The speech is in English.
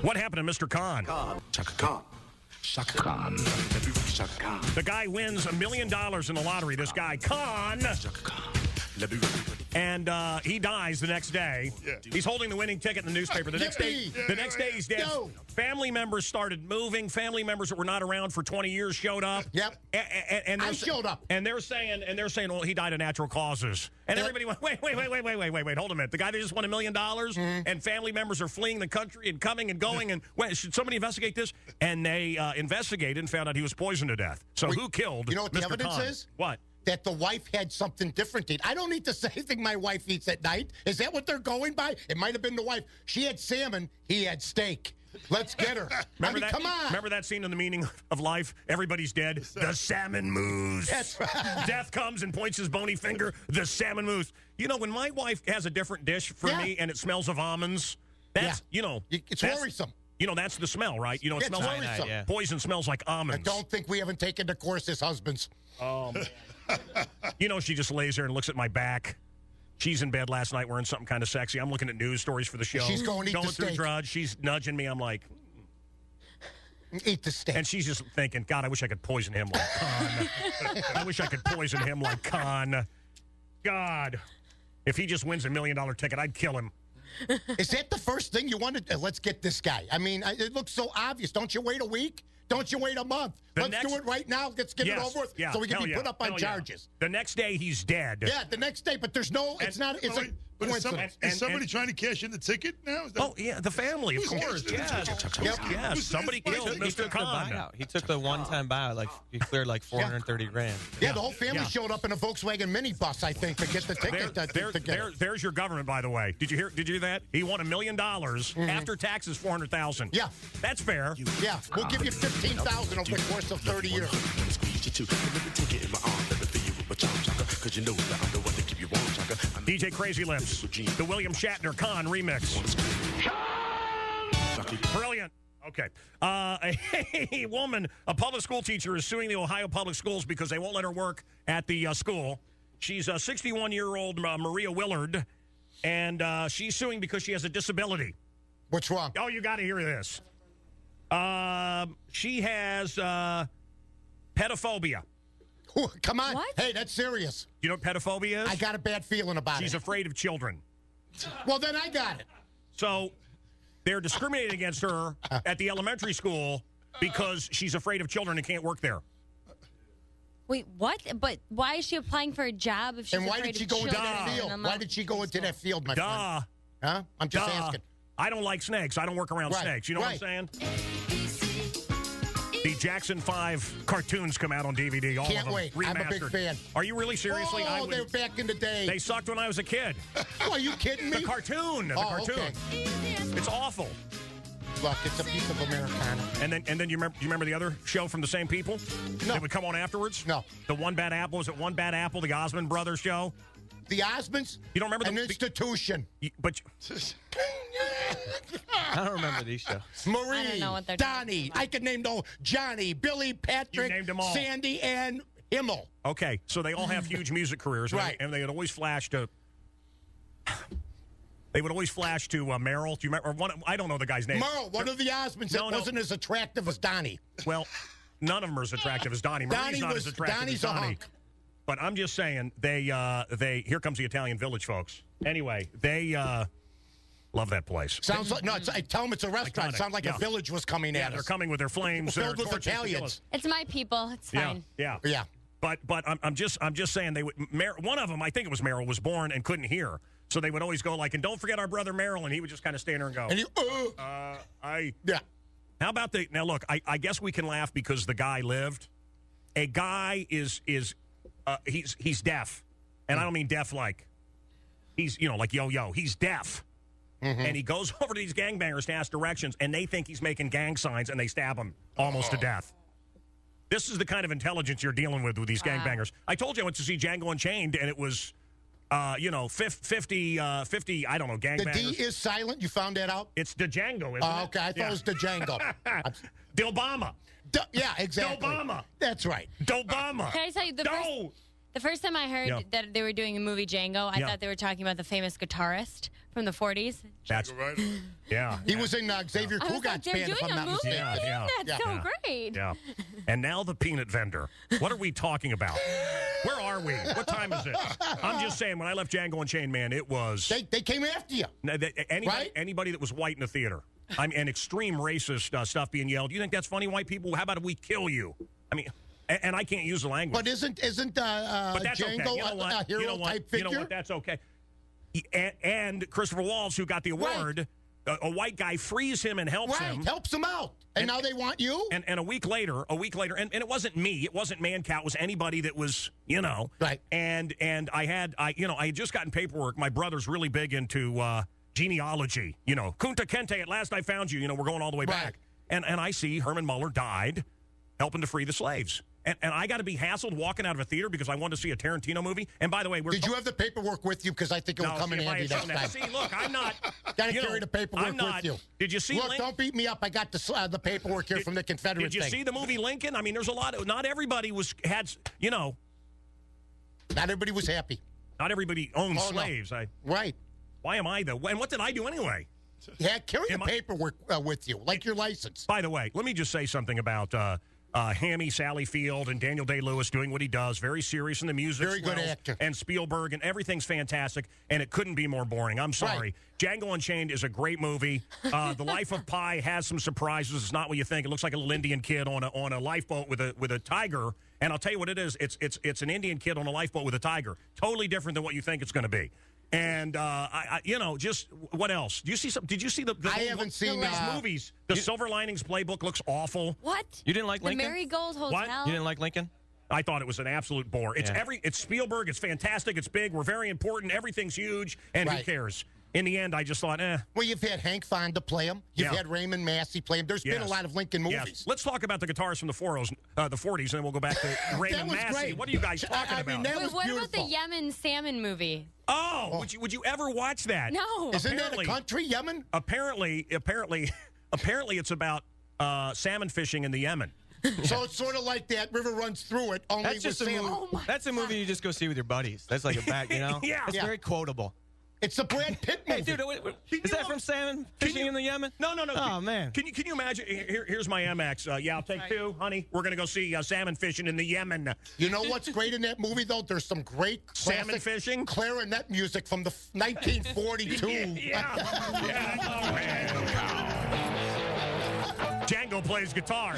What happened to Mr. Khan? Chaka Khan. Shaka Khan. Shaka Khan. The guy wins $1 million in the lottery. This guy, Khan. Shaka Khan. And he dies the next day. Yeah. He's holding the winning ticket in the newspaper. The next day, he's dead. Yo. Family members started moving. Family members that were not around for 20 years showed up. Yep. And I showed up. And they're saying, well, he died of natural causes. And everybody went, wait, hold a minute. The guy that just won $1 million, and family members are fleeing the country and coming and going. And wait, should somebody investigate this? And they investigated and found out he was poisoned to death. So who killed? You know what Mr. the evidence Khan? is? What? That the wife had something different to eat. I don't need to say anything my wife eats at night. Is that what they're going by? It might have been the wife. She had salmon. He had steak. Let's get her. Come on. Remember that scene in The Meaning of Life? Everybody's dead. The salmon moose. That's right. Death comes and points his bony finger. The salmon moose. You know, when my wife has a different dish for me and it smells of almonds, that's, it's worrisome. You know, that's the smell, right? You know, it It's smells worrisome. like poison smells like almonds. I don't think we haven't taken the course as husbands. Oh, man. You know, she just lays there and looks at my back. She's in bed last night wearing something kind of sexy. I'm looking at news stories for the show. She's going to eat the through steak. Drudge. She's nudging me. I'm like, eat the steak. and she's just thinking, God, I wish I could poison him like Khan. I wish I could poison him like Khan. God, if he just wins $1 million ticket, I'd kill him. Is that the first thing you wanted? Let's get this guy. I mean, it looks so obvious. Don't you wait a week? Don't you wait a month? Let's do it right now. Let's get it over with so we can be put up on charges. The next day, he's dead. Yeah, the next day, but there's no, it's not, it's a coincidence. Is somebody trying to cash in the ticket now? Oh, yeah, the family, of course. Yes, somebody killed Mr. Khan. He took the one-time buyout. Like, he cleared like 430 grand. Yeah, the whole family showed up in a Volkswagen minibus, I think, to get the ticket. There's your government, by the way. Did you hear that? He won $1 million after taxes, $400,000. Yeah, that's fair. Yeah, we'll give you $15,000 over the course of 30 years. DJ Crazy Lips, the William Shatner Khan remix. Brilliant. Okay. A woman, a public school teacher, is suing the Ohio Public Schools because they won't let her work at the school. She's a 61-year-old Maria Willard, and she's suing because she has a disability. What's wrong? Oh, you got to hear this. She has pedophobia. Ooh, come on. What? Hey, that's serious. You know what pedophobia is? I got a bad feeling about She's it. afraid of children. Well, then I got it. So they're discriminating against her at the elementary school because she's afraid of children and can't work there. Wait, what? But why is she applying for a job if she's And why afraid did she of go into children? that field? Why did she go into that field, my friend? Huh? I'm just asking. I don't like snakes. I don't work around snakes. You know what I'm saying? The Jackson 5 cartoons come out on DVD. All Can't of them. wait. Remastered. I'm a big fan. Are you really seriously? Oh, they were back in the day. They sucked when I was a kid. Oh, are you kidding me? The cartoon. The cartoon. Okay. It's awful. Look, it's a piece of Americana. And then you remember the other show from the same people? No. That would come on afterwards? No. The One Bad Apple. Was it One Bad Apple, the Osmond Brothers show? The Osmonds? You don't remember An institution. But I don't remember these shows. Marie, I don't know what they're Donnie, I could name Johnny, Billy, Patrick, named them all. Sandy, and Himmel. okay, so they all have huge music careers, Right. And they would always flash to. They would always flash to Merrill. Do you remember? Or one, I don't know the guy's name. Merle, one of the Osmonds that wasn't as attractive as Donnie. Well, none of them are as attractive as Donnie. Marie's not as attractive Donnie's as Donnie. a hunk. But I'm just saying, they here comes the Italian Village, folks. Anyway, they love that place. Sounds like I tell them it's a restaurant. Iconic. Sounds like Yeah. a village was coming Yeah, at they're us. coming with their flames. Filled their with torches to kill Italians. us. It's my people. It's fine. Yeah. Yeah. But I'm just saying they would. One of them, I think it was Merrill, was born and couldn't hear, so they would always go like, and don't forget our brother Merrill, and he would just kind of stand there and go, And you, yeah. How about now? Look, I guess we can laugh because the guy lived. A guy is he's deaf, and I don't mean deaf like he's like yo. He's deaf, and he goes over to these gangbangers to ask directions, and they think he's making gang signs, and they stab him almost to death. This is the kind of intelligence you're dealing with these gangbangers. I told you I went to see Django Unchained, and it was 50, I don't know, gangbangers. The D is silent. You found that out? It's Django, isn't it? Okay. I thought it was Django. Dilbama. Yeah, exactly. Dilbama. That's right. Dilbama. Can I tell you the first... The first time I heard that they were doing the movie Django, I thought they were talking about the famous guitarist from the 40s. That's right. Yeah. He was in Xavier I was like, Cugat's they're band, if doing I'm a not movie? mistaken. That's so great. Yeah. And now the peanut vendor. What are we talking about? Where are we? What time is it? I'm just saying, when I left Django Unchained, man, it was... They came after you. Anybody that was white in the theater. I mean, and extreme racist stuff being yelled. You think that's funny, white people? How about if we kill you? I mean... And I can't use the language. But isn't but that's Django okay. a hero type figure? You know what? That's okay. And Christopher Waltz, who got the award, a white guy frees him and helps him. Helps him out. And now they want you? And a week later, and it wasn't me. It wasn't Mancow. It was anybody that was, Right. And I had just gotten paperwork. My brother's really big into genealogy. Kunta Kinte, at last I found you. We're going all the way back. And I see Herman Muller died helping to free the slaves. And I got to be hassled walking out of a theater because I wanted to see a Tarantino movie. And by the way, did you have the paperwork with you? Because I think it will come in handy next time. See, look, I'm not. Got to carry the paperwork with you. Did you see? Look, don't beat me up. I got the paperwork here from the Confederate. Did you see the movie Lincoln? I mean, there's a lot of. Not everybody had. Not everybody was happy. Not everybody owned slaves. No. Right. Why am I though? And what did I do anyway? Yeah, carry the paperwork with you, like your license. By the way, let me just say something about. Hammy, Sally Field, and Daniel Day-Lewis doing what he does. Very serious in the music. Very good actor. And Spielberg, and everything's fantastic, and it couldn't be more boring. I'm sorry. Right. Django Unchained is a great movie. The Life of Pi has some surprises. It's not what you think. It looks like a little Indian kid on a lifeboat with a tiger. And I'll tell you what it is. It's an Indian kid on a lifeboat with a tiger. Totally different than what you think it's going to be. And just what else? Did you see some? Did you see the I haven't seen these movies. The Silver Linings Playbook looks awful. What? You didn't like Lincoln? The Marigold Hotel. What? You didn't like Lincoln? I thought it was an absolute bore. It's it's Spielberg. It's fantastic. It's big. We're very important. Everything's huge. And who cares? In the end, I just thought, Well, you've had Hank Fonda play him. You've had Raymond Massey play him. There's been a lot of Lincoln movies. Yes. Let's talk about the guitars from the 40s, and then we'll go back to Raymond Massey. Great. What are you guys talking about? What about the Yemen salmon movie? Oh, would you ever watch that? No. Isn't that a country, Yemen? Apparently, it's about salmon fishing in the Yemen. So it's sort of like that river runs through it. Only that's just a movie. That's a movie you just go see with your buddies. That's like a bet, Yeah. It's very quotable. It's a Brad Pitt movie. Hey, dude, is that from salmon fishing in the Yemen? No. Oh, man. Can you imagine? Here's my Amex. I'll take two, honey. We're going to go see salmon fishing in the Yemen. You know what's great in that movie, though? There's some great salmon fishing clarinet music from the 1942. Yeah. Oh, man. Django plays guitar.